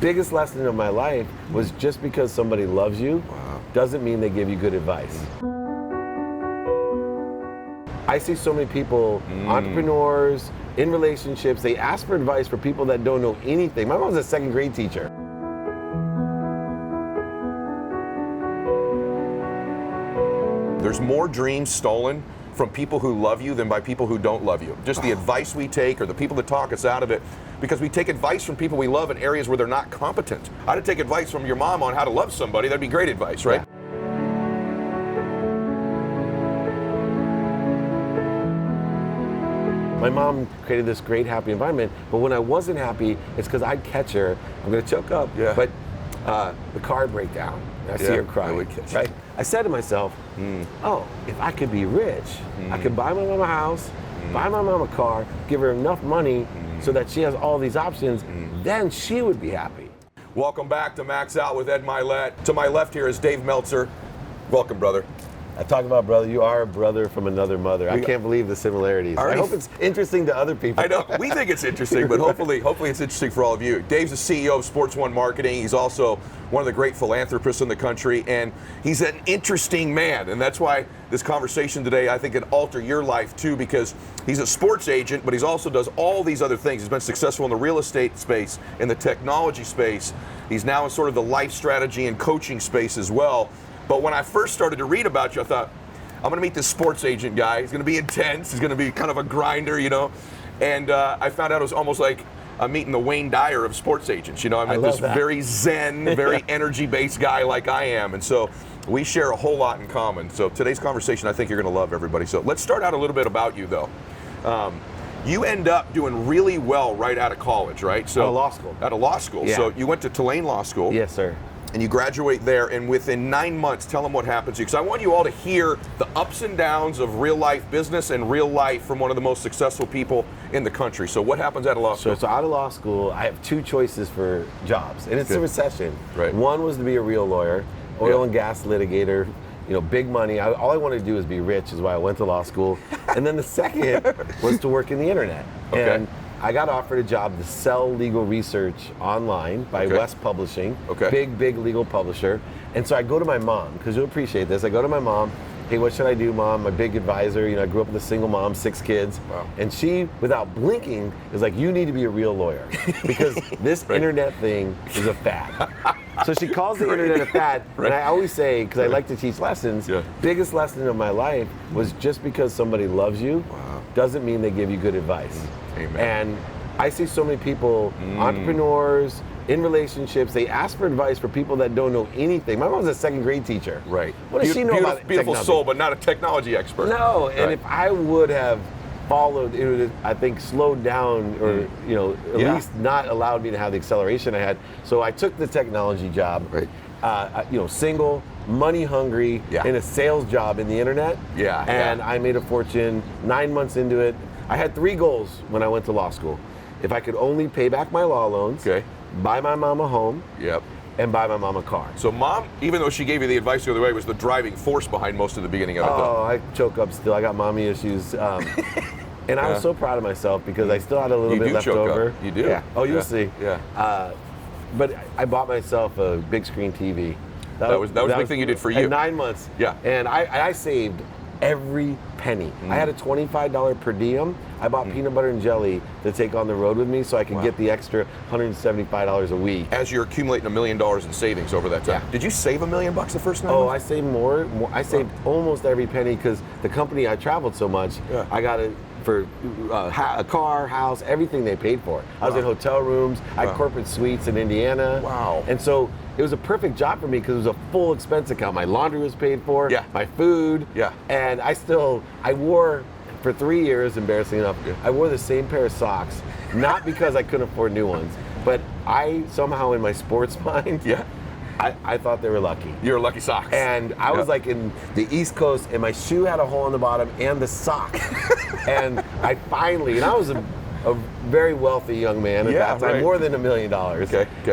biggest lesson of my life was just because somebody loves you doesn't mean they give you good advice. I see so many people, entrepreneurs, in relationships, they ask for advice for people that don't know anything. My mom's a second grade teacher. There's more dreams stolen from people who love you than by people who don't love you. Just the advice we take or the people that talk us out of it, because we take advice from people we love in areas where they're not competent. I'd take advice from your mom on how to love somebody. That'd be great advice, right? Yeah. My mom created this great, happy environment, but when I wasn't happy, it's because I'd catch her. I'm gonna choke up, but the car would break down. I see her crying, right? I said to myself, oh, if I could be rich, I could buy my mom a house, buy my mom a car, give her enough money so that she has all these options, then she would be happy. Welcome back to Max Out with Ed Mylett. To my left here is Dave Meltzer. Welcome, brother. I talk about brother, you are a brother from another mother. I can't believe the similarities. I hope it's interesting to other people. I know, we think it's interesting, but hopefully it's interesting for all of you. Dave's the CEO of Sports One Marketing. He's also one of the great philanthropists in the country, and he's an interesting man, and that's why this conversation today, I think, can alter your life too, because he's a sports agent, but he also does all these other things. He's been successful in the real estate space, in the technology space. He's now in sort of the life strategy and coaching space as well. But when I first started to read about you, I thought, I'm going to meet this sports agent guy. He's going to be intense. He's going to be kind of a grinder, you know. And I found out it was almost like I'm meeting the Wayne Dyer of sports agents. You know, I met this very zen, very energy-based guy like I am. And so we share a whole lot in common. So today's conversation, I think you're going to love, everybody. So let's start out a little bit about you, though. You end up doing really well right out of college, right? So out of law school. Out of law school. Yeah. So you went to Tulane Law School. Yes, sir. And you graduate there, and within 9 months, tell them what happens to you. Because I want you all to hear the ups and downs of real life business and real life from one of the most successful people in the country. So what happens out of law school? So out of law school, I have two choices for jobs, and it's a recession. Right. One was to be a real lawyer, oil and gas litigator, you know, big money. All I wanted to do was be rich, is why I went to law school. And then the second was to work in the internet. Okay. And I got offered a job to sell legal research online by West Publishing, big legal publisher. And so I go to my mom, because you'll appreciate this. I go to my mom, hey, what should I do, Mom? My big advisor, you know, I grew up with a single mom, 6 kids. Wow. And she, without blinking, is like, you need to be a real lawyer, because this internet thing is a fad. So she calls the internet a fad, and I always say, because I like to teach lessons, biggest lesson of my life was just because somebody loves you doesn't mean they give you good advice. Amen. And I see so many people, entrepreneurs, in relationships, they ask for advice for people that don't know anything. My mom's a second grade teacher. Right. What does she know about beautiful technology? soul, but not a technology expert. No, and if I would have followed, it would have, I think, slowed down, or you know, at least not allowed me to have the acceleration I had. So I took the technology job. Right. You know, single, money hungry, in a sales job in the internet. And I made a fortune 9 months into it. I had 3 goals when I went to law school. If I could only pay back my law loans, buy my mom a home, and buy my mom a car. So mom, even though she gave you the advice the other way, was the driving force behind most of the beginning of it. Oh, I choke up still. I got mommy issues. And I was so proud of myself, because I still had a little bit left over. Up. You do. Yeah. Oh, you'll see. Yeah. But I bought myself a big screen TV. That was the big thing you did for you. In 9 months. Yeah. And I saved every penny. I had a $25 per diem. I bought peanut butter and jelly to take on the road with me, so I could get the extra $175 a week. As you're accumulating $1 million in savings over that time. Did you save $1 million the first 9 months? Oh, I saved more. I saved almost every penny, because the company, I traveled so much. I got it for a car, house, everything they paid for. I was in hotel rooms. I had corporate suites in Indiana. Wow. And so it was a perfect job for me, because it was a full expense account. My laundry was paid for, my food. And I wore, for 3 years, embarrassing enough, I wore the same pair of socks, not because I couldn't afford new ones, but I somehow, in my sports mind, I thought they were lucky. You were lucky socks. And I was like in the East Coast, and my shoe had a hole in the bottom and the sock. And I finally, and I was a very wealthy young man at that time, more than $1 million.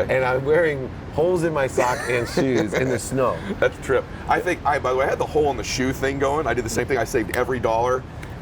And I'm wearing holes in my sock and shoes in the snow. That's a trip. I think, by the way, I had the hole in the shoe thing going. I did the same thing. I saved every dollar.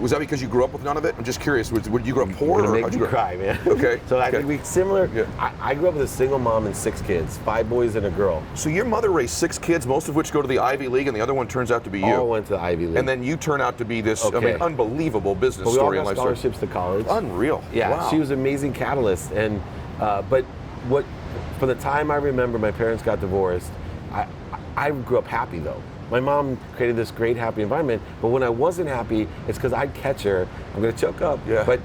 Was that because you grew up with none of it? I'm just curious. Would you grow up poor? You're gonna make me cry, man. Okay. So I think we similar. Yeah. I grew up with a single mom and 6 kids, 5 boys and a girl. So your mother raised 6 kids, most of which go to the Ivy League, and the other one turns out to be you. All went to the Ivy League. And then you turn out to be this, unbelievable business story in life. We all got scholarships to college. Unreal. Yeah, wow. She was an amazing catalyst. And but from the time I remember my parents got divorced, I grew up happy though. My mom created this great, happy environment, but when I wasn't happy, it's because I'd catch her. I'm going to choke up, but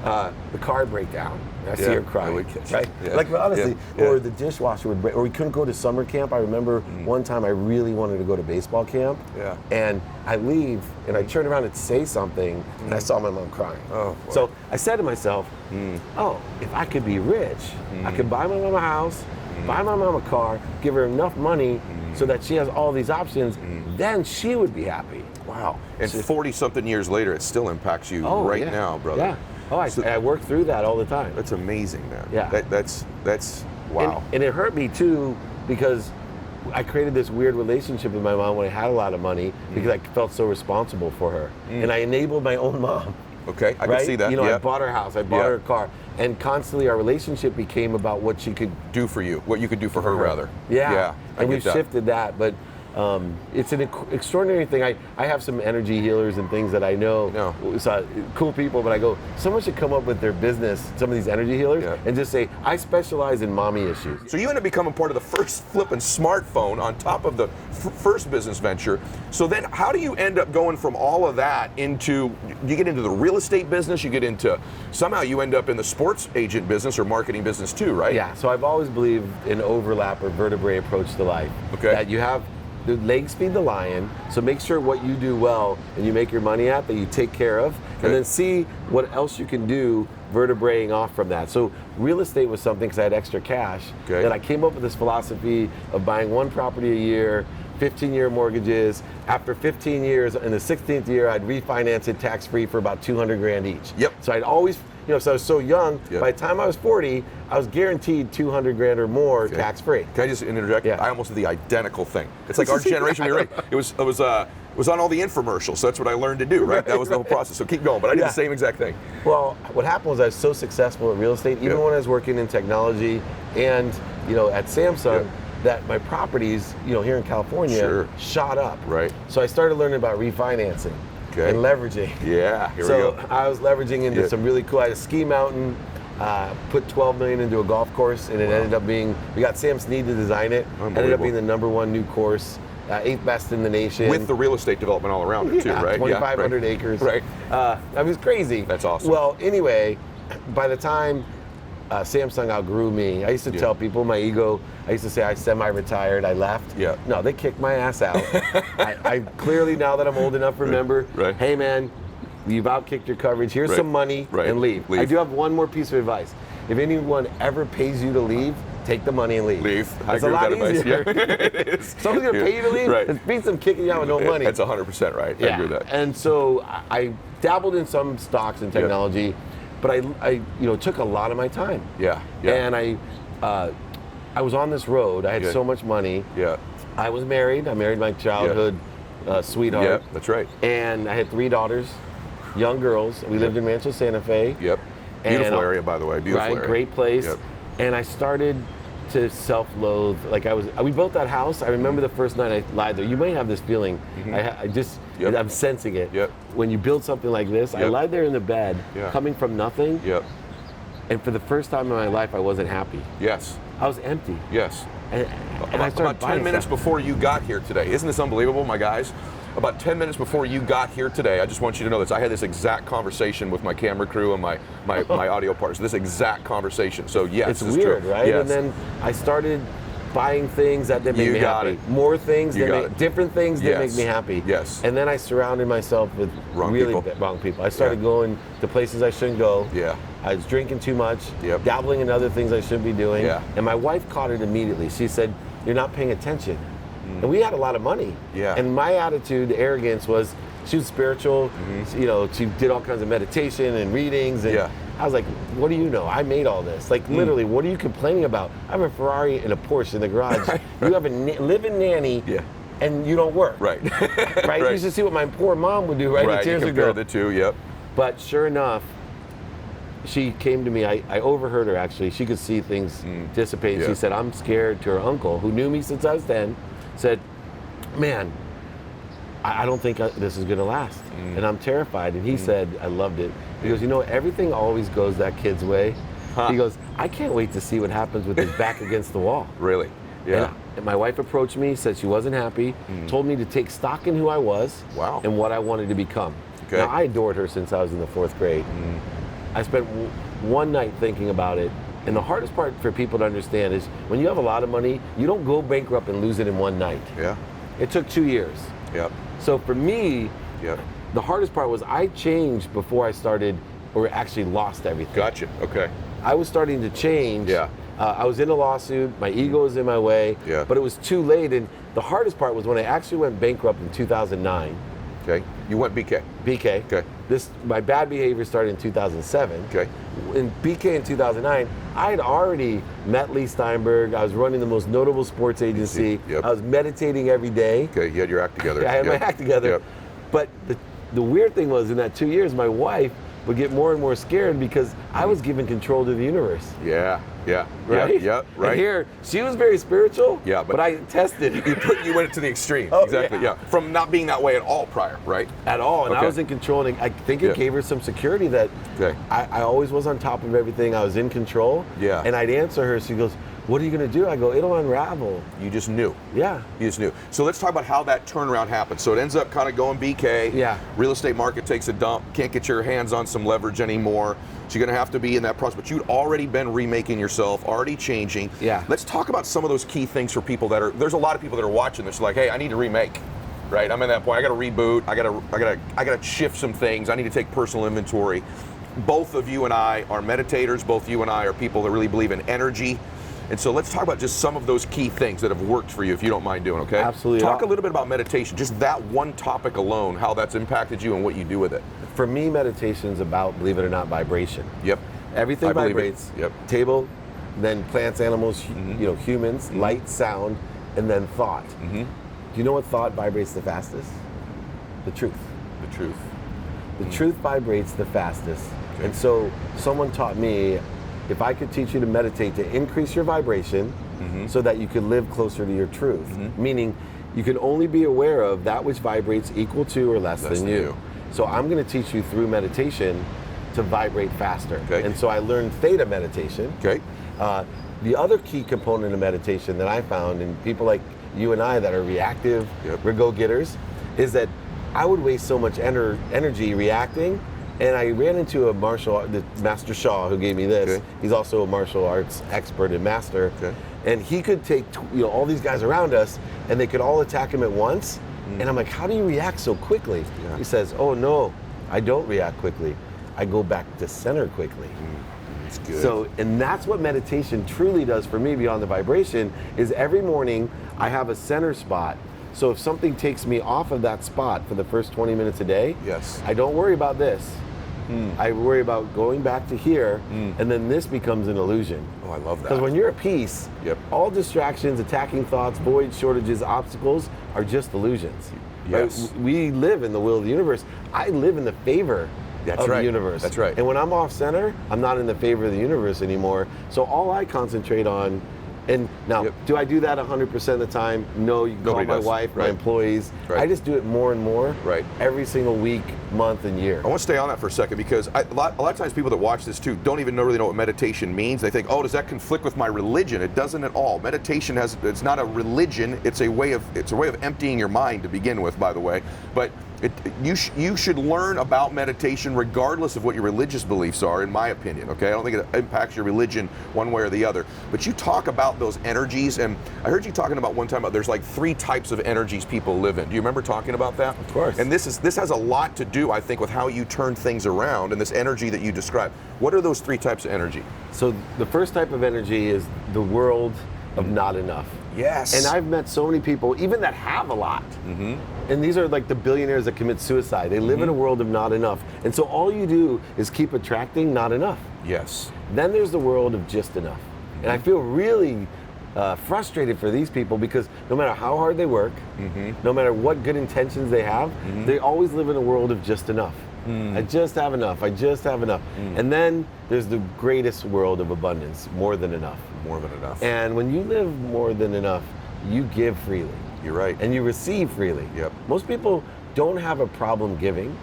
the car would break down. And I see her crying, right? Yeah. Like honestly, or the dishwasher would break, or we couldn't go to summer camp. I remember one time I really wanted to go to baseball camp, and I leave, and I turn around and say something, and I saw my mom crying. Oh, so I said to myself, oh, if I could be rich, I could buy my mom a house, buy my mom a car, give her enough money so that she has all these options, then she would be happy. Wow. And 40-something years later, it still impacts you now, brother. Yeah. Oh, I work through that all the time. That's amazing, man. Yeah. That's wow. And it hurt me too, because I created this weird relationship with my mom when I had a lot of money, because I felt so responsible for her. And I enabled my own mom. Okay, I can see that. You know, I bought her house, I bought her a car, and constantly our relationship became about what she could do for you, what you could do for her, rather. Yeah. And we've shifted that, but it's an extraordinary thing. I have some energy healers and things that I know, cool people, but I go, someone should come up with their business, some of these energy healers, and just say, I specialize in mommy issues. So you end up becoming part of the first flipping smartphone on top of the first business venture. So then how do you end up going from all of that into, you get into the real estate business, you get into, somehow you end up in the sports agent business or marketing business too, right? Yeah, so I've always believed in overlap or vertebrae approach to life. Okay. That you have the legs feed the lion, so make sure what you do well and you make your money at that you take care of, and then see what else you can do vertebraeing off from that. So real estate was something, because I had extra cash, that I came up with this philosophy of buying 1 property a year, 15-year mortgages. After 15 years, in the 16th year, I'd refinance it tax-free for about 200 grand each. Yep. So I'd always, so I was so young, by the time I was 40, I was guaranteed 200 grand or more tax-free. Can I just interject? Yeah. I almost did the identical thing. It's like our generation, you're right. It was on all the infomercials, so that's what I learned to do, right? That was the whole process. So keep going, but I did the same exact thing. Well, what happened was I was so successful at real estate, even when I was working in technology and, at Samsung, that my properties, here in California, shot up. Right. So I started learning about refinancing and leveraging. Yeah, here we go. I was leveraging into some really cool, I had a ski mountain, put $12 million into a golf course, and it ended up being, we got Sam Snead to design it, ended up being the #1 new course, 8th best in the nation. With the real estate development all around it too, right? 2,500 acres. Right. I was crazy. That's awesome. Well, anyway, by the time Samsung outgrew me, I used to tell people, my ego, I used to say I semi-retired, I left. Yeah. No, they kicked my ass out. I clearly, now that I'm old enough, remember, hey man, you've outkicked your coverage, here's some money, and leave. I do have one more piece of advice. If anyone ever pays you to leave, take the money and leave. I agree with that advice. Yeah. Someone's going to pay you to leave? It beats them kicking you out with no money. That's 100% right. I agree with that. And so I dabbled in some stocks and technology, but I took a lot of my time. Yeah. And I was on this road. I had so much money. Yeah. I was married. I married my childhood sweetheart. Yeah, that's right. And I had 3 daughters, young girls. We lived in Rancho Santa Fe. Yep. Beautiful area, by the way. Beautiful area. Great place. Yep. And I started to self-loathe. Like we built that house. I remember the first night I lied there. You might have this feeling. I'm sensing it. Yep. When you build something like this, I lied there in the bed, coming from nothing. Yep. And for the first time in my life, I wasn't happy. Yes. I was empty. Yes. And I started about 10 minutes before you got here today. Isn't this unbelievable, my guys? About 10 minutes before you got here today, I just want you to know this. I had this exact conversation with my camera crew and my audio partners. This exact conversation. So yes, it's weird, true. right? Yes. And then I started buying things that didn't make me happy. More things, different things that make me happy. Yes. And then I surrounded myself with wrong people. I started going to places I shouldn't go. Yeah. I was drinking too much, dabbling in other things I shouldn't be doing. Yeah. And my wife caught it immediately. She said, "You're not paying attention." And we had a lot of money. Yeah. And my attitude, arrogance, was she was spiritual. She did all kinds of meditation and readings. And I was like, what do you know? I made all this. Like, literally, what are you complaining about? I have a Ferrari and a Porsche in the garage. You have a live-in nanny and you don't work. Right. Right? You should see what my poor mom would do, right? Right, The tears you would compare go. the two, yep. But sure enough, she came to me. I overheard her, actually. She could see things dissipate. Yeah. She said, I'm scared, to her uncle, who knew me since I was 10, said, man, I don't think this is going to last. And I'm terrified. And he said, I loved it. He goes, everything always goes that kid's way. Huh. He goes, I can't wait to see what happens with his back against the wall. Really? Yeah. And my wife approached me, said she wasn't happy, told me to take stock in who I was and what I wanted to become. Okay. Now, I adored her since I was in the 4th grade. I spent one night thinking about it. And the hardest part for people to understand is when you have a lot of money, you don't go bankrupt and lose it in one night. Yeah. It took 2 years. Yep. So for me, the hardest part was I changed before I started or actually lost everything. Gotcha. Okay. I was starting to change. Yeah. I was in a lawsuit. My ego was in my way. Yeah. But it was too late. And the hardest part was when I actually went bankrupt in 2009. Okay. You went BK. BK. Okay. My bad behavior started in 2007. Okay. In BK in 2009, I had already met Leigh Steinberg. I was running the most notable sports agency. Yep. I was meditating every day. Okay. You had your act together. Yeah, I had my act together. Yep. But the weird thing was in that 2 years, my wife would get more and more scared because I was giving control to the universe. Yeah. Yeah. Right? Yeah. Right. And here, she was very spiritual. Yeah. But I tested. You went to the extreme. Oh, exactly. Yeah. From not being that way at all prior, right? At all. And I was in control. And I think it gave her some security that I always was on top of everything. I was in control. Yeah. And I'd answer her. She goes, what are you going to do? I go, it'll unravel. You just knew. Yeah. You just knew. So let's talk about how that turnaround happened. So it ends up kind of going BK. Yeah. Real estate market takes a dump. Can't get your hands on some leverage anymore. So you're going to have to be in that process. But you'd already been remaking yourself, already changing. Yeah. Let's talk about some of those key things for people that are, there's a lot of people that are watching this like, hey, I need to remake. Right? I'm in that point. I got to reboot. I got to shift some things. I need to take personal inventory. Both of you and I are meditators. Both you and I are people that really believe in energy. And so let's talk about just some of those key things that have worked for you, if you don't mind doing, okay? Absolutely. Talk a little bit about meditation, just that one topic alone, how that's impacted you and what you do with it. For me, meditation's about, believe it or not, vibration. Yep. Everything vibrates. Yep. Table, then plants, animals, humans, light, sound, and then thought. Do you know what thought vibrates the fastest? The truth. The truth. The truth vibrates the fastest. Okay. And so someone taught me, if I could teach you to meditate to increase your vibration so that you could live closer to your truth, meaning you can only be aware of that which vibrates equal to or less than you. So I'm going to teach you through meditation to vibrate faster. Okay. And so I learned theta meditation. Okay. The other key component of meditation that I found in people like you and I that are reactive, we're go-getters, is that I would waste so much energy reacting. And I ran into the Master Shaw, who gave me this. Okay. He's also a martial arts expert and master. Okay. And he could take all these guys around us, and they could all attack him at once. And I'm like, how do you react so quickly? Yeah. He says, oh no, I don't react quickly. I go back to center quickly. That's good. So, and that's what meditation truly does for me beyond the vibration, is every morning I have a center spot. So if something takes me off of that spot for the first 20 minutes a day, I don't worry about this. I worry about going back to here, and then this becomes an illusion. Oh, I love that. Because when you're at peace, all distractions, attacking thoughts, voids, shortages, obstacles are just illusions. Yes. Right? We live in the will of the universe. I live in the favor of the universe. That's right. And when I'm off center, I'm not in the favor of the universe anymore. So all I concentrate on, and now, do I do that 100% of the time? No, you can call my wife, my employees. I just do it more and more every single week, month, and year. I want to stay on that for a second because a lot of times people that watch this too don't even really know what meditation means. They think, oh, does that conflict with my religion? It doesn't at all. Meditation it's not a religion. It's a way of emptying your mind to begin with, by the way. But you should learn about meditation regardless of what your religious beliefs are, in my opinion, okay? I don't think it impacts your religion one way or the other. But you talk about those energies, and I heard you talking about one time about there's like 3 types of energies people live in. Do you remember talking about that? Of course. And this has a lot to do, I think, with how you turn things around and this energy that you describe. What are those 3 types of energy? So the first type of energy is the world of not enough. Yes. And I've met so many people, even that have a lot. And these are like the billionaires that commit suicide. They live in a world of not enough. And so all you do is keep attracting not enough. Yes. Then there's the world of just enough. And I feel really frustrated for these people because no matter how hard they work, no matter what good intentions they have, they always live in a world of just enough. I just have enough. I just have enough. And then there's the greatest world of abundance, more than enough. More than enough. And when you live more than enough, you give freely. You're right. And you receive freely. Yep. Most people don't have a problem giving.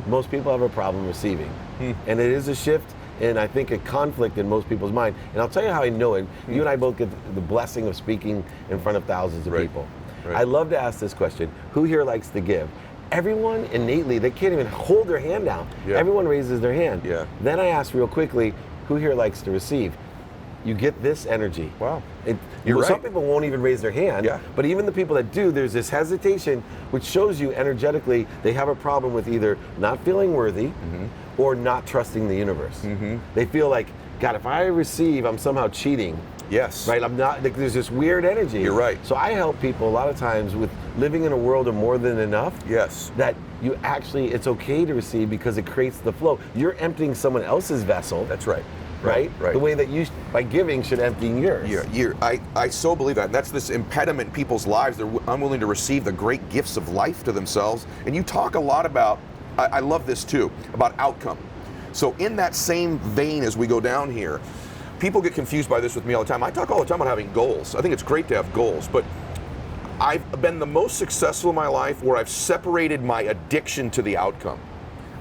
Most people have a problem receiving. And it is a shift, and I think a conflict in most people's mind. And I'll tell you how I know it. You and I both get the blessing of speaking in front of thousands of people. Right. I love to ask this question: who here likes to give? Everyone innately, they can't even hold their hand down. Everyone raises their hand. Then I ask real quickly, who here likes to receive? You get this energy. Wow. Some people won't even raise their hand, but even the people that do, there's this hesitation, which shows you energetically they have a problem with either not feeling worthy or not trusting the universe. They feel like, God, if I receive, I'm somehow cheating. Yes. Right? I'm not, like, there's this weird energy. You're right. So I help people a lot of times with living in a world of more than enough. Yes. That you actually, it's okay to receive because it creates the flow. You're emptying someone else's vessel. That's right. Right? The way that you, by giving, should empty yours. I so believe that. And that's this impediment in people's lives. They're unwilling to receive the great gifts of life to themselves. And you talk a lot about, I love this too, about outcome. So in that same vein as we go down here, people get confused by this with me all the time. I talk all the time about having goals. I think it's great to have goals, but I've been the most successful in my life where I've separated my addiction to the outcome.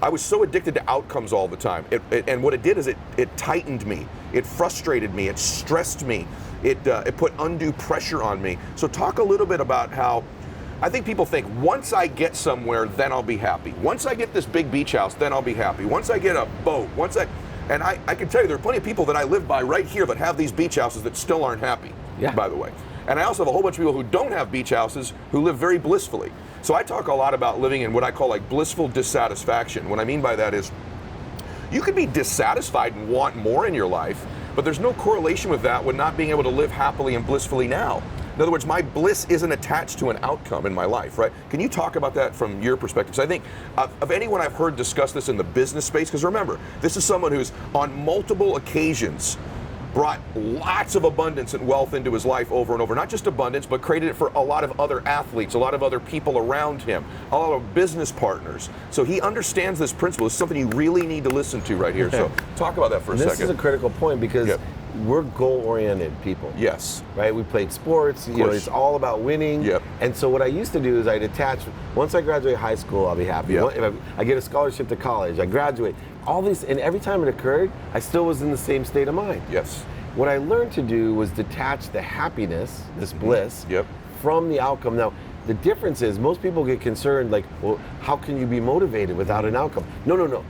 I was so addicted to outcomes all the time. And what it did is it tightened me. It frustrated me. It stressed me. It put undue pressure on me. So talk a little bit about how I think people think, once I get somewhere, then I'll be happy. Once I get this big beach house, then I'll be happy. Once I get a boat, and I can tell you there are plenty of people that I live by right here that have these beach houses that still aren't happy, by the way. And I also have a whole bunch of people who don't have beach houses who live very blissfully. So I talk a lot about living in what I call like blissful dissatisfaction. What I mean by that is you can be dissatisfied and want more in your life, but there's no correlation with that with not being able to live happily and blissfully now. In other words, my bliss isn't attached to an outcome in my life, right? Can you talk about that from your perspective? So I think of anyone I've heard discuss this in the business space, because remember, this is someone who's on multiple occasions brought lots of abundance and wealth into his life over and over. Not just abundance, but created it for a lot of other athletes, a lot of other people around him, a lot of business partners. So he understands this principle. It's something you really need to listen to right here. So talk about that for a second. This is a critical point because we're goal-oriented people. Yes. Right? We played sports. You know, it's all about winning. And so what I used to do is I'd attach, once I graduate high school, I'll be happy. If I get a scholarship to college, I graduate. All these, and every time it occurred, I still was in the same state of mind. Yes. What I learned to do was detach the happiness, this bliss, from the outcome. Now, the difference is most people get concerned like, well, how can you be motivated without an outcome? No.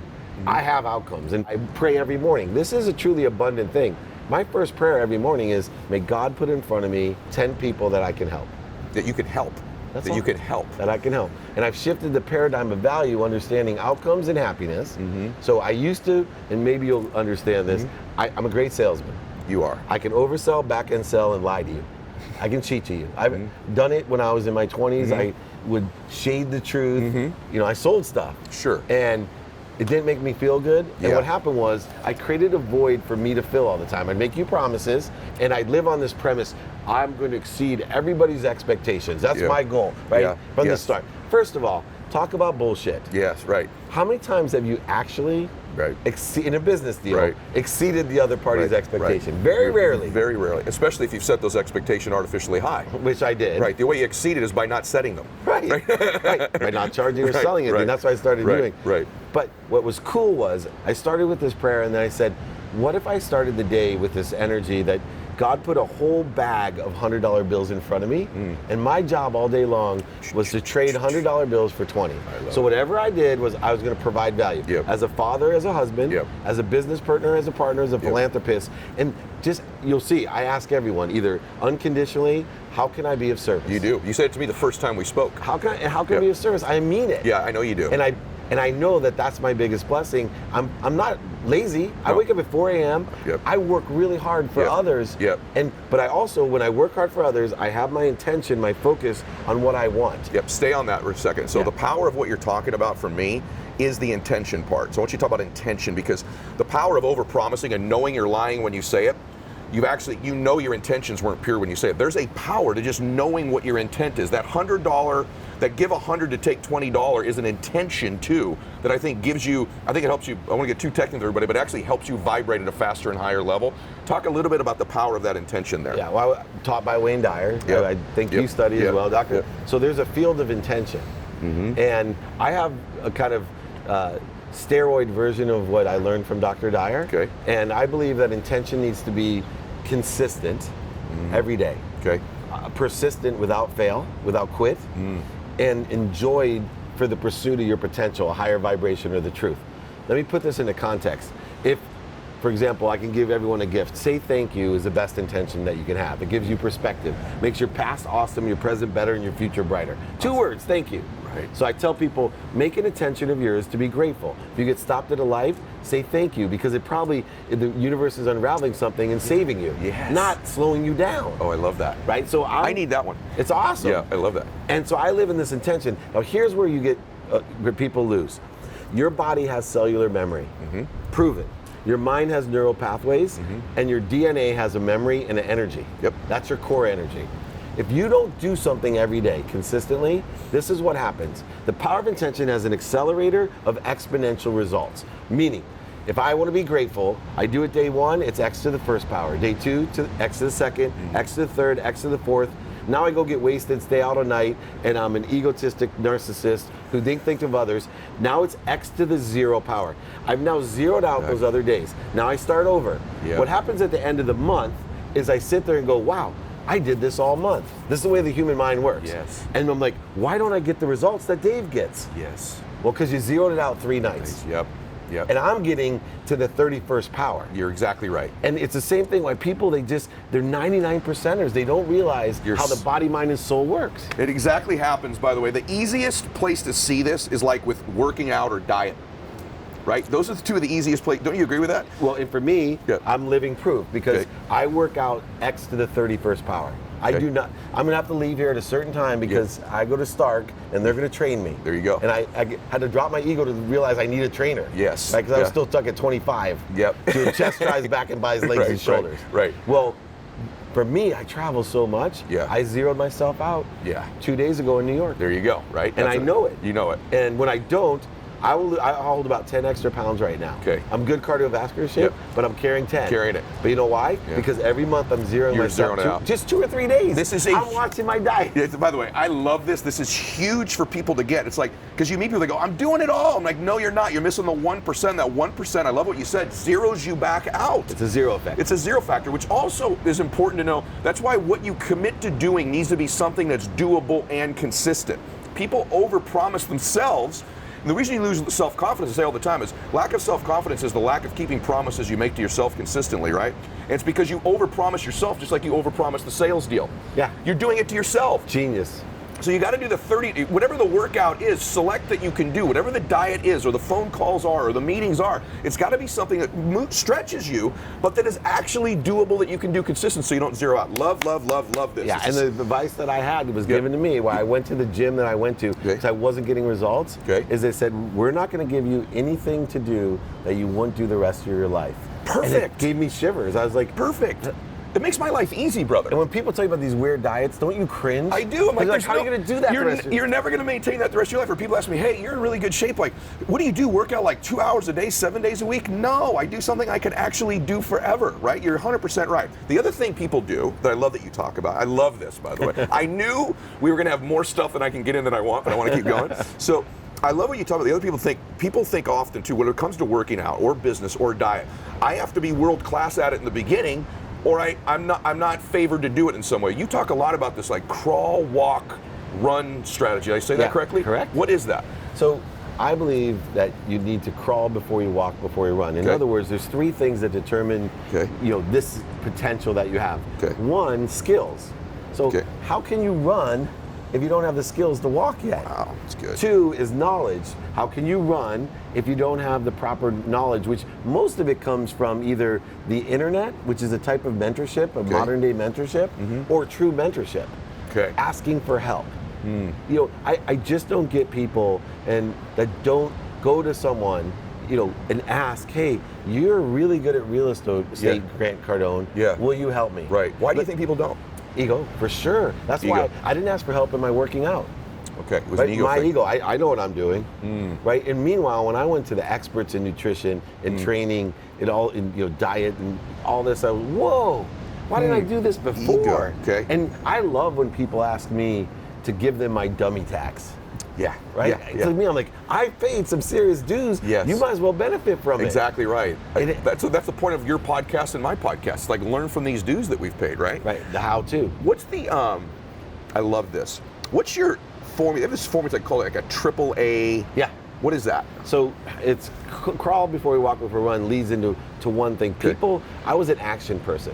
I have outcomes and I pray every morning. This is a truly abundant thing. My first prayer every morning is, may God put in front of me 10 people that I can help. That you can help. That's that all. You can help. That I can help. And I've shifted the paradigm of value, understanding outcomes and happiness. So I used to, and maybe you'll understand this, I'm a great salesman. You are. I can oversell, back end sell, and lie to you. I can cheat to you. I've done it when I was in my 20s. I would shade the truth. You know, I sold stuff. Sure. And it didn't make me feel good. And what happened was I created a void for me to fill all the time. I'd make you promises, and I'd live on this premise, I'm going to exceed everybody's expectations. That's my goal, right? From the start. First of all, talk about bullshit. Yes, right. How many times have you actually, in a business deal, exceeded the other party's expectation? Very rarely. Very rarely, especially if you've set those expectations artificially high. Which I did. Right, the way you exceeded is by not setting them. Right. By not charging or selling it, and that's what I started doing. Right. But what was cool was, I started with this prayer, and then I said, what if I started the day with this energy that God put a whole bag of $100 bills in front of me, and my job all day long was to trade $100 bills for 20. So whatever I did was I was going to provide value. As a father, as a husband, as a business partner, as a philanthropist, and just, you'll see, I ask everyone, either unconditionally, how can I be of service? You do. You said it to me the first time we spoke. How can I be of service? I mean it. Yeah, I know you do. And I know that that's my biggest blessing. I'm not lazy. I wake up at 4 a.m. I work really hard for others. But I also, when I work hard for others, I have my intention, my focus on what I want. Stay on that for a second. So the power of what you're talking about for me is the intention part. So I want you to talk about intention, because the power of overpromising and knowing you're lying when you say it, you know your intentions weren't pure when you say it. There's a power to just knowing what your intent is. That $100, that give $100 to take $20 is an intention too, that I think gives you, I think it helps you, I want to get too technical with everybody, but it actually helps you vibrate at a faster and higher level. Talk a little bit about the power of that intention there. Yeah, well, I'm taught by Wayne Dyer. Yep. I think you study as well, Doctor. Yep. So there's a field of intention. And I have a kind of steroid version of what I learned from Dr. Dyer. Okay. And I believe that intention needs to be consistent every day. Okay. Persistent without fail, without quit, and enjoyed for the pursuit of your potential, a higher vibration or the truth. Let me put this into context. If, for example, I can give everyone a gift. Say thank you is the best intention that you can have. It gives you perspective, makes your past awesome, your present better, and your future brighter. 2 words, thank you. Right. So I tell people, make an intention of yours to be grateful. If you get stopped at a life, say thank you, because it probably, the universe is unraveling something and saving you, not slowing you down. Oh, I love that. Right? So I need that one. It's awesome. Yeah, I love that. And so I live in this intention. Now here's where you get, where people lose. Your body has cellular memory. Prove it. Your mind has neural pathways, and your DNA has a memory and an energy. Yep. That's your core energy. If you don't do something every day consistently, this is what happens. The power of intention has an accelerator of exponential results. Meaning, if I want to be grateful, I do it day 1, it's X to the first power. Day 2, to X to the second, X to the third, X to the fourth. Now I go get wasted, stay out all night, and I'm an egotistic narcissist who think of others. Now it's X to the 0 power. I've now zeroed out those other days. Now I start over. Yep. What happens at the end of the month is I sit there and go, wow, I did this all month. This is the way the human mind works. Yes. And I'm like, why don't I get the results that Dave gets? Yes. Well, because you zeroed it out 3 nights. Yep. Yep. And I'm getting to the 31st power. You're exactly right. And it's the same thing why people, they're 99%ers. They don't realize how the body, mind, and soul works. It exactly happens, by the way. The easiest place to see this is like with working out or diet. Right? Those are the 2 of the easiest places. Don't you agree with that? Well, and for me, I'm living proof because I work out X to the 31st power. I do not. I'm gonna have to leave here at a certain time because I go to Stark and they're gonna train me. There you go. And I had to drop my ego to realize I need a trainer. Yes. Because I was still stuck at 25. Yep. Doing chest tries, back and buys, legs and shoulders. Right. Well, for me, I travel so much. Yeah. I zeroed myself out. 2 days ago in New York. There you go. Right. And I know it. You know it. And when I don't, I hold about 10 extra pounds right now. Okay. I'm good cardiovascular shape, but I'm carrying 10. Carrying it. But you know why? Because every month I'm zeroing myself out. Just 2 or 3 days. I'm watching my diet. Yeah, by the way, I love this. This is huge for people to get. It's like, because you meet people that go, I'm doing it all. I'm like, no, you're not. You're missing the 1%. That 1%, I love what you said, zeroes you back out. It's a zero effect. It's a zero factor, which also is important to know. That's why what you commit to doing needs to be something that's doable and consistent. People overpromise themselves. And the reason you lose self-confidence, I say all the time, is lack of self-confidence is the lack of keeping promises you make to yourself consistently, right? And it's because you overpromise yourself just like you overpromise the sales deal. Yeah. You're doing it to yourself. Genius. So you got to do the 30, whatever the workout is, select that you can do, whatever the diet is, or the phone calls are, or the meetings are. It's got to be something that stretches you, but that is actually doable that you can do consistent so you don't zero out. Love, love, love, love this. Yeah, and the advice that I had was given to me while I went to the gym that I went to because I wasn't getting results, is they said, we're not going to give you anything to do that you won't do the rest of your life. Perfect. And it gave me shivers. I was like, perfect. It makes my life easy, brother. And when people tell you about these weird diets, don't you cringe? I do. I'm like, how are you going to do that? You're never going to maintain that the rest of your life. Or people ask me, hey, you're in really good shape. Like, what do you do? Work out like 2 hours a day, 7 days a week? No, I do something I can actually do forever, right? You're 100% right. The other thing people do that I love that you talk about, I love this, by the way. I knew we were going to have more stuff than I can get in than I want, but I want to keep going. So I love what you talk about. The other people think often too, when it comes to working out or business or diet, I have to be world class at it in the beginning, or I'm not favored to do it in some way. You talk a lot about this like crawl, walk, run strategy. Did I say that correctly? Correct. What is that? So I believe that you need to crawl before you walk, before you run. In other words, there's 3 things that determine this potential that you have. 1, skills. So how can you run if you don't have the skills to walk yet? Wow, that's good. 2 is knowledge. How can you run if you don't have the proper knowledge, which most of it comes from either the internet, which is a type of mentorship, a modern day mentorship, or true mentorship. Asking for help. You know, I just don't get people that don't go to someone and ask, hey, you're really good at real estate, Grant Cardone. Yeah. Will you help me? Right. Why do you think people don't? Ego, for sure. That's why I didn't ask for help in my working out. Okay, it was an ego thing. Ego, I know what I'm doing, right? And meanwhile, when I went to the experts in nutrition and training, diet and all this, I was, whoa, why didn't I do this before? Ego. Okay. And I love when people ask me to give them my dummy tax. Yeah. Right? Yeah. To me, I'm like, I paid some serious dues. Yes. You might as well benefit from it. Exactly right. That's the point of your podcast and my podcast. It's like learn from these dues that we've paid, right? Right. The how-to. What's the, I love this. What's your formula? They have this formula, I call it like a AAA. Yeah. What is that? So it's crawl before we walk, before we run leads into one thing. I was an action person.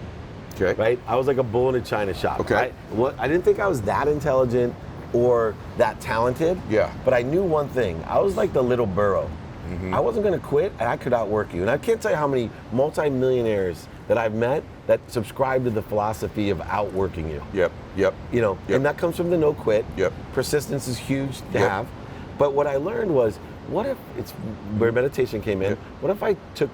Okay. Right? I was like a bull in a china shop. Okay. I didn't think I was that intelligent or that talented. Yeah. But I knew one thing. I was like the little burro. I wasn't going to quit, and I could outwork you. And I can't tell you how many multimillionaires that I've met that subscribe to the philosophy of outworking you. Yep. And that comes from the no quit. Yep. Persistence is huge to have. But what I learned was, what if it's where meditation came in? What if I took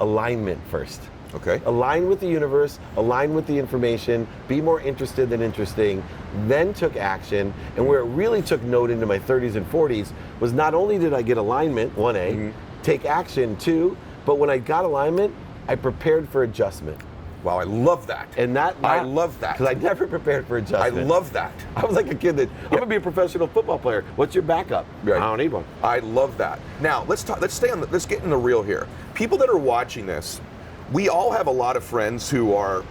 alignment first? Okay. Align with the universe, align with the information, be more interested than interesting, then took action. And where it really took note into my 30s and 40s was not only did I get alignment, 1A, take action, 2, but when I got alignment, I prepared for adjustment. Wow, I love that. And I love that. Because I never prepared for adjustment. I love that. I was like a kid that, I'm going to be a professional football player. What's your backup? Right. I don't need one. I love that. Now, let's get in the real here. People that are watching this, we all have a lot of friends who are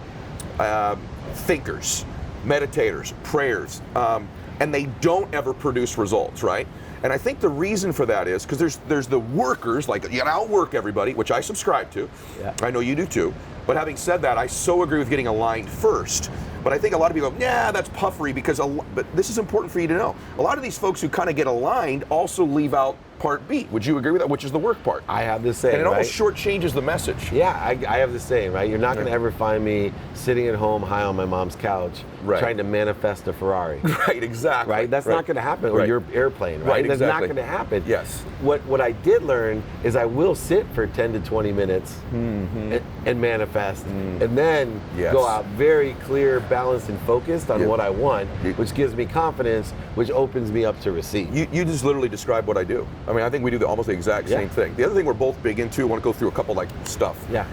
thinkers, meditators, prayers, and they don't ever produce results, right? And I think the reason for that is because there's the workers, like you gotta outwork everybody, which I subscribe to. Yeah. I know you do too. But having said that, I so agree with getting aligned first. But I think a lot of people go, yeah, that's puffery because, but this is important for you to know. A lot of these folks who kind of get aligned also leave out part B. Would you agree with that? Which is the work part. I have the same, and it almost shortchanges the message. Yeah, I have the same, right? You're not going to ever find me sitting at home high on my mom's couch trying to manifest a Ferrari. Right, exactly. Right? That's not going to happen. Or your airplane, right? That's not going to happen. Yes. What I did learn is I will sit for 10 to 20 minutes and manifest, and then go out very clear, balanced, and focused on what I want, which gives me confidence, which opens me up to receive. You just literally described what I do. I mean, I think we do almost the exact same thing. The other thing we're both big into, I want to go through a couple stuff. Yeah.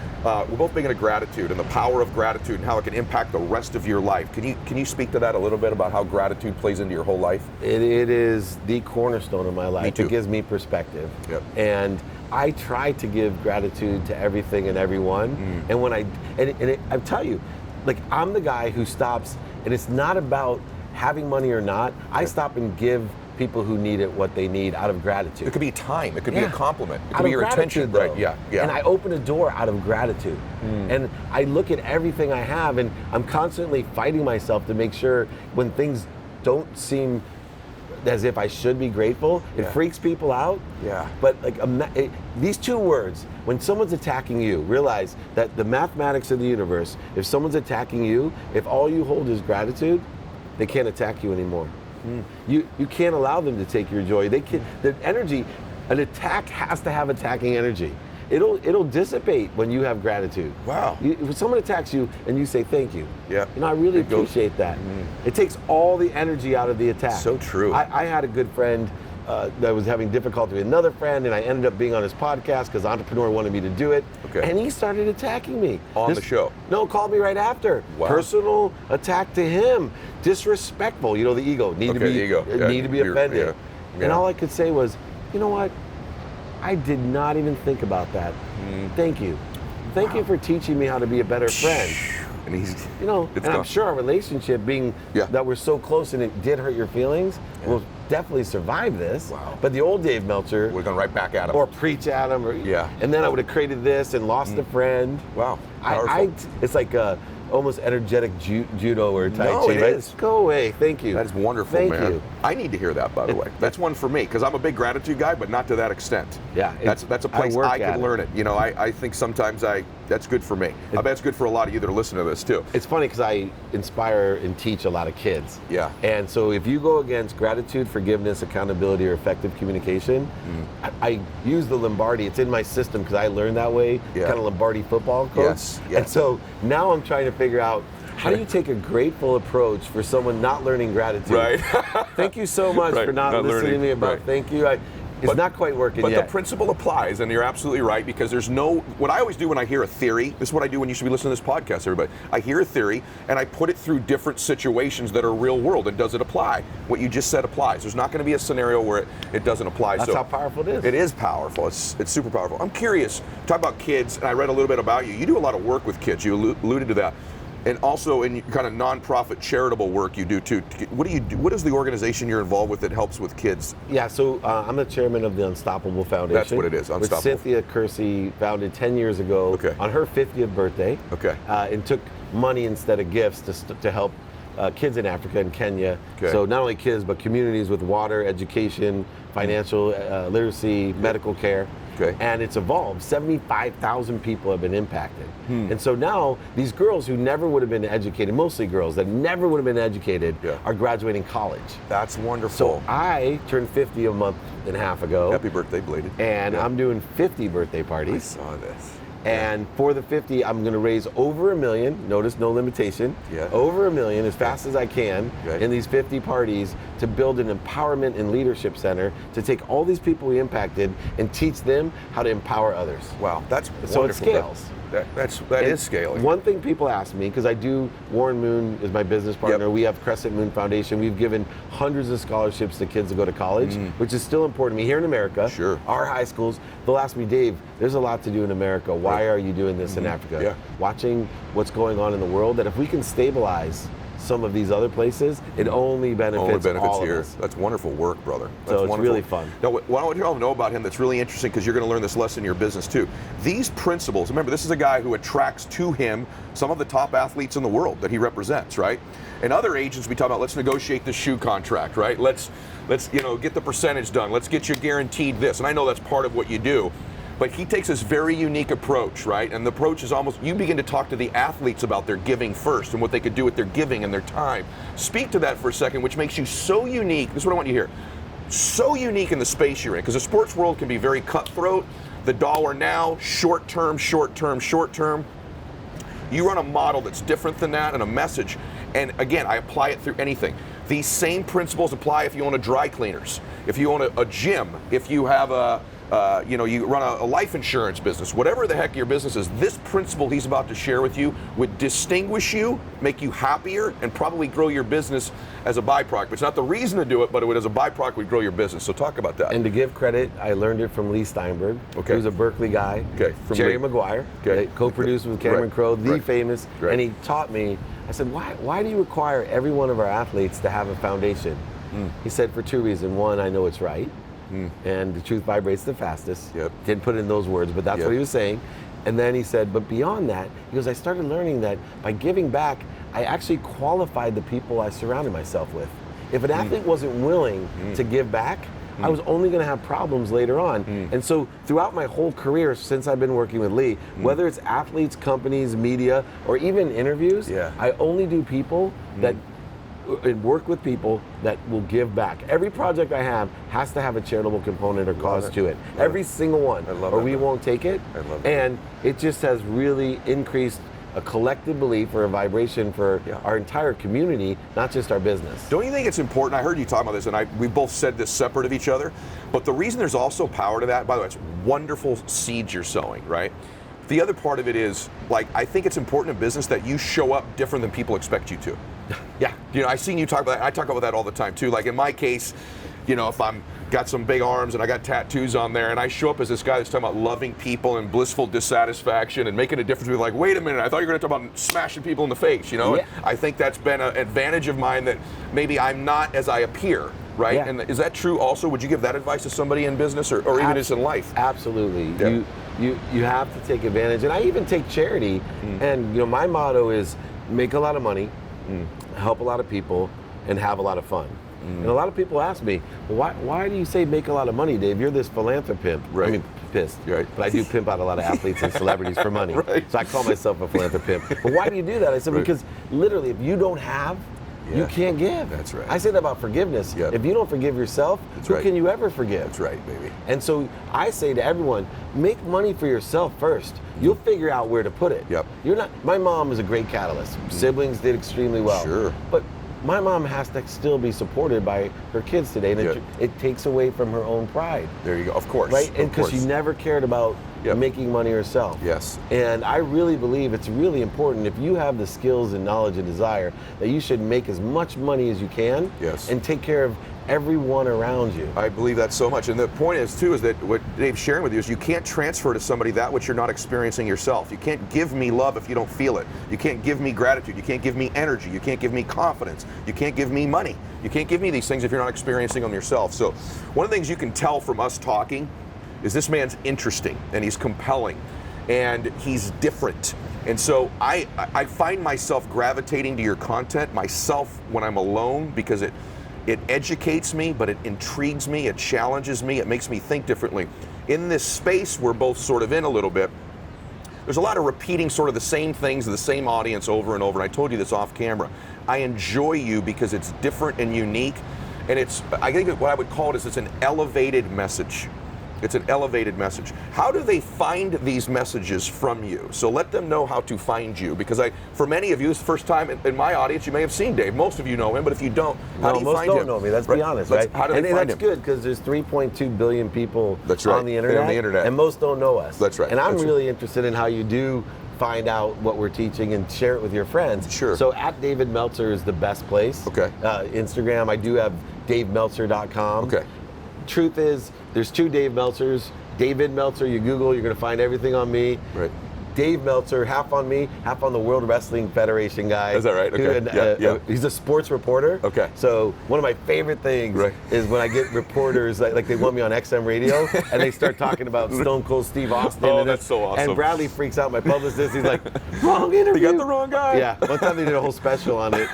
We're both big into gratitude and the power of gratitude and how it can impact the rest of your life. Can you speak to that a little bit about how gratitude plays into your whole life? It is the cornerstone of my life. Me too. It gives me perspective. Yep. And I try to give gratitude to everything and everyone. And when I tell you, like, I'm the guy who stops, and it's not about having money or not. I stop and give people who need it what they need out of gratitude. It could be time. It could be a compliment. It could out be of your attention. though. Right. Yeah. And I open a door out of gratitude. And I look at everything I have, and I'm constantly fighting myself to make sure when things don't seem as if I should be grateful, it freaks people out. Yeah. But like these two words, when someone's attacking you, realize that the mathematics of the universe, if someone's attacking you, if all you hold is gratitude, they can't attack you anymore. You can't allow them to take your joy. The energy, an attack has to have attacking energy. It'll dissipate when you have gratitude. Wow. If someone attacks you and you say thank you, I really appreciate that. It takes all the energy out of the attack. So true. I had a good friend that was having difficulty with another friend, and I ended up being on his podcast because Entrepreneur wanted me to do it. Okay. And he started attacking me. On the show? No, called me right after. Wow. Personal attack to him. Disrespectful. The ego. Need to be offended. And all I could say was, you know what? I did not even think about that. Thank you. Thank you for teaching me how to be a better friend. And I'm sure our relationship being that we're so close and it did hurt your feelings will definitely survive this. Wow. But the old Dave Meltzer we're going right back at him. Or preach at him. And then I would have created this and lost a friend. Wow. It's like almost energetic judo or tai chi. It is. Go away. Thank you. That is wonderful, Thank man. you. I need to hear that, by the way. That's one for me, because I'm a big gratitude guy, but not to that extent. Yeah. That's a place I could learn it. I think sometimes That's good for me. I bet it's good for a lot of you that are listening to this too. It's funny because I inspire and teach a lot of kids. Yeah. And so if you go against gratitude, forgiveness, accountability, or effective communication, I use the Lombardi. It's in my system because I learned that way, kind of Lombardi football coach. Yes. And so now I'm trying to figure out, how do you take a grateful approach for someone not learning gratitude? Right. Thank you so much for not listening to me about thank you. It's not quite working yet. But the principle applies, and you're absolutely right, because there's no, what I always do when I hear a theory, this is what I do when you should be listening to this podcast, everybody. I hear a theory, and I put it through different situations that are real world, and does it apply? What you just said applies. There's not going to be a scenario where it doesn't apply. That's how powerful it is. It is powerful. It's super powerful. I'm curious, talk about kids, and I read a little bit about you. You do a lot of work with kids. You alluded to that. And also in kind of nonprofit charitable work you do too. What do you do? What is the organization you're involved with that helps with kids? Yeah, so I'm the chairman of the Unstoppable Foundation. That's what it is, Unstoppable. Which Cynthia Kersey founded 10 years ago on her 50th birthday. Okay. And took money instead of gifts to help kids in Africa and Kenya. Okay. So not only kids, but communities with water, education, financial literacy, medical care. Okay. And it's evolved. 75,000 people have been impacted. And so now these girls who never would have been educated, mostly girls that never would have been educated, are graduating college. That's wonderful. So I turned 50 a month and a half ago. Happy birthday, belated. And I'm doing 50 birthday parties. I saw this. And for the 50, I'm going to raise over $1 million. Notice no limitation. Over $1 million as fast as I can in these 50 parties to build an empowerment and leadership center to take all these people we impacted and teach them how to empower others. Wow, that's so wonderful. It scales. That is scaling. One thing people ask me, because I do, Warren Moon is my business partner. We have Crescent Moon Foundation. We've given hundreds of scholarships to kids to go to college, which is still important to me here in America. Sure. Our high schools, they'll ask me, Dave, there's a lot to do in America. Why are you doing this in Africa? Watching what's going on in the world, that if we can stabilize some of these other places, it only benefits all here. of us. That's wonderful work, brother. That's so it's wonderful. really fun. Now, what I want you all to know about him that's really interesting, because you're going to learn this lesson in your business too. These principles, remember, this is a guy who attracts to him some of the top athletes in the world that he represents, right? And other agents, we talk about, let's negotiate the shoe contract, right? Let's get the percentage done. Let's get you guaranteed this. And I know that's part of what you do. But he takes this very unique approach, right? And the approach is almost, you begin to talk to the athletes about their giving first and what they could do with their giving and their time. Speak to that for a second, which makes you so unique. This is what I want you to hear. So unique in the space you're in, because the sports world can be very cutthroat. The dollar now, short term, short term, short term. You run a model that's different than that, and a message. And again, I apply it through anything. These same principles apply if you own a dry cleaners, if you own a gym, if you have you run a life insurance business, whatever the heck your business is. This principle he's about to share with you would distinguish you, make you happier, and probably grow your business as a byproduct. It's not the reason to do it, but it would, as a byproduct, would grow your business. So talk about that. And to give credit, I learned it from Leigh Steinberg, who's a Berkeley guy. From Jerry Leigh. Maguire, co-produced with Cameron Crowe, the famous. And he taught me, I said, why do you require every one of our athletes to have a foundation? He said, for two reasons. One, I know it's right. And the truth vibrates the fastest. Didn't put it in those words, but that's what he was saying. And then he said, but beyond that, he goes, I started learning that by giving back, I actually qualified the people I surrounded myself with. If an athlete wasn't willing to give back, I was only going to have problems later on. And so throughout my whole career, since I've been working with Leigh, whether it's athletes, companies, media, or even interviews, I only do people that and work with people that will give back. Every project I have has to have a charitable component or cause to it. Every single one, or we won't take it. And it just has really increased a collective belief or a vibration for our entire community, not just our business. Don't you think it's important? I heard you talk about this, and we both said this separate of each other, but the reason there's also power to that, by the way, it's wonderful seeds you're sowing, right? The other part of it is, I think it's important in business that you show up different than people expect you to. I've seen you talk about that. I talk about that all the time too. Like in my case, if I'm got some big arms and I got tattoos on there and I show up as this guy that's talking about loving people and blissful dissatisfaction and making a difference, be like, wait a minute, I thought you were going to talk about smashing people in the face, I think that's been an advantage of mine, that maybe I'm not as I appear, right? And is that true also? Would you give that advice to somebody in business or even just in life? Absolutely. You have to take advantage. And I even take charity. And my motto is make a lot of money, help a lot of people, and have a lot of fun. And a lot of people ask me, well, why do you say make a lot of money, Dave? You're this philanthropist. Right. I mean, pissed. Right. But I do pimp out a lot of athletes and celebrities for money. Right. So I call myself a philanthropist. But why do you do that? I said, because literally, if you don't have, you can't give. That's right. I say that about forgiveness. Yep. If you don't forgive yourself, who can you ever forgive? That's right, baby. And so I say to everyone, make money for yourself first. You'll figure out where to put it. Yep. My mom was a great catalyst. Siblings did extremely well. Sure. But my mom has to still be supported by her kids today. And it takes away from her own pride. There you go. Of course. Right? And because she never cared about making money herself. Yes. And I really believe it's really important, if you have the skills and knowledge and desire, that you should make as much money as you can and take care of everyone around you. I believe that so much. And the point is, too, is that what Dave's sharing with you is you can't transfer to somebody that which you're not experiencing yourself. You can't give me love if you don't feel it. You can't give me gratitude. You can't give me energy. You can't give me confidence. You can't give me money. You can't give me these things if you're not experiencing them yourself. So one of the things you can tell from us talking is this man's interesting and he's compelling and he's different. And so I find myself gravitating to your content myself when I'm alone, because it educates me, but it intrigues me, it challenges me, it makes me think differently. In this space we're both sort of in a little bit, there's a lot of repeating sort of the same things to the same audience over and over. And I told you this off camera. I enjoy you because it's different and unique. And I think what I would call it is it's an elevated message. It's an elevated message. How do they find these messages from you? So let them know how to find you, because for many of you, it's the first time in my audience you may have seen Dave. Most of you know him, but if you don't, how do you find him? Most don't know me. Let's be honest, right? How do they find him? That's good, because there's 3.2 billion people on the internet, and most don't know us. That's right. And I'm really interested in how you do find out what we're teaching and share it with your friends. Sure. So at David Meltzer is the best place. Okay. Instagram, I do have DaveMeltzer.com. Okay. Truth is, there's two Dave Meltzers. David Meltzer, you Google, you're going to find everything on me. Right. Dave Meltzer, half on me, half on the World Wrestling Federation guy. Is that right? Okay. He's a sports reporter. Okay. So one of my favorite things is when I get reporters, like they want me on XM radio, and they start talking about Stone Cold Steve Austin. Oh, that's so awesome. And Bradley freaks out, my publicist. He's like, wrong interview. You got the wrong guy. Yeah. One time they did a whole special on it.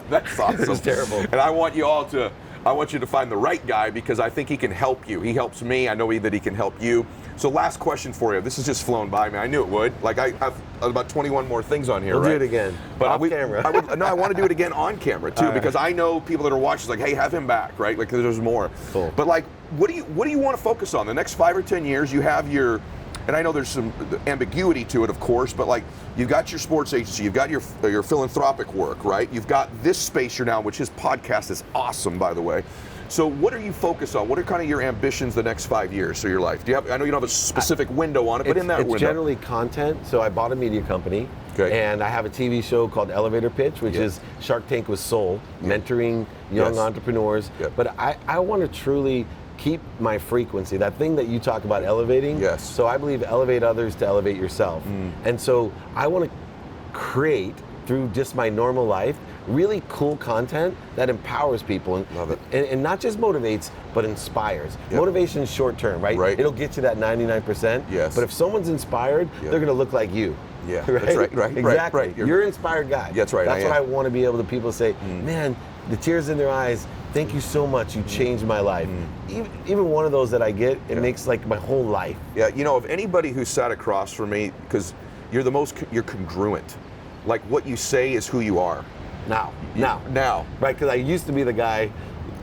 That's awesome. It was terrible. And I want you to find the right guy, because I think he can help you. He helps me. I know that he can help you. So last question for you. This has just flown by me. I knew it would. Like I've about 21 more things on here. We'll do it again. But off camera. I want to do it again on camera too, because I know people that are watching like, hey, have him back, right? Like there's more. Cool. But like, what do you want to focus on? The next 5 or 10 years, you have your. And I know there's some ambiguity to it, of course, but like you've got your sports agency, you've got your philanthropic work, right? You've got this space you're now, which his podcast is awesome, by the way. So what are you focused on? What are kind of your ambitions the next 5 years of your life? I know you don't have a specific window on it, but in that window. It's generally content. So I bought a media company, and I have a TV show called Elevator Pitch, which is Shark Tank with Soul, mentoring young entrepreneurs. But I want to truly keep my frequency, that thing that you talk about elevating. Yes. So I believe elevate others to elevate yourself. And so I want to create, through just my normal life, really cool content that empowers people. Love it. And not just motivates, but inspires. Motivation is short term, right? It'll get you that 99%. Yes. But if someone's inspired, they're going to look like you. Yeah, right? That's right. Exactly. Right. You're an inspired guy. That's right. That's what I want to be able to people say, man, the tears in their eyes, thank you so much, you changed my life. Even one of those that I get, it makes like my whole life. Yeah, of anybody who sat across from me, because you're congruent. Like what you say is who you are. Now. Right, because I used to be the guy,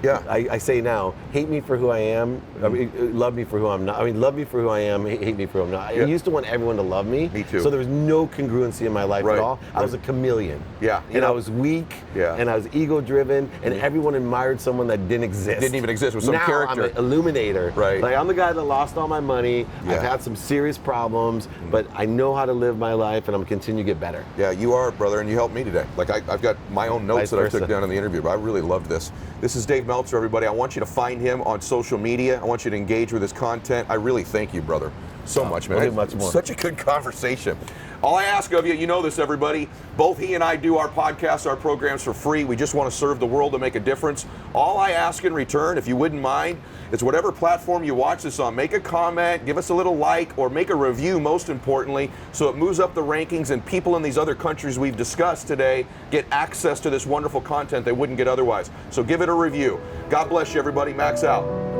I say now, hate me for who I am, love me for who I'm not. Love me for who I am, hate me for who I'm not. I used to want everyone to love me. Me too. So there was no congruency in my life at all. I was a chameleon. Yeah. And I was weak, and I was ego-driven, and everyone admired someone that didn't exist. Didn't even exist, with some character. Now I'm an illuminator. Right. Like I'm the guy that lost all my money, I've had some serious problems, but I know how to live my life, and I'm going to continue to get better. Yeah, you are, brother, and you helped me today. Like I've got my own notes that I took down in the interview, but I really loved this. This is Dave Meltzer, everybody. I want you to find him on social media. I want you to engage with his content. I really thank you, brother, so much, man. We'll do much more. Such a good conversation. All I ask of you, you know this, everybody, both he and I do our podcasts, our programs for free. We just want to serve the world and make a difference. All I ask in return, if you wouldn't mind, is whatever platform you watch this on, make a comment, give us a little like, or make a review, most importantly, so it moves up the rankings and people in these other countries we've discussed today get access to this wonderful content they wouldn't get otherwise. So give it a review. God bless you, everybody. Max out.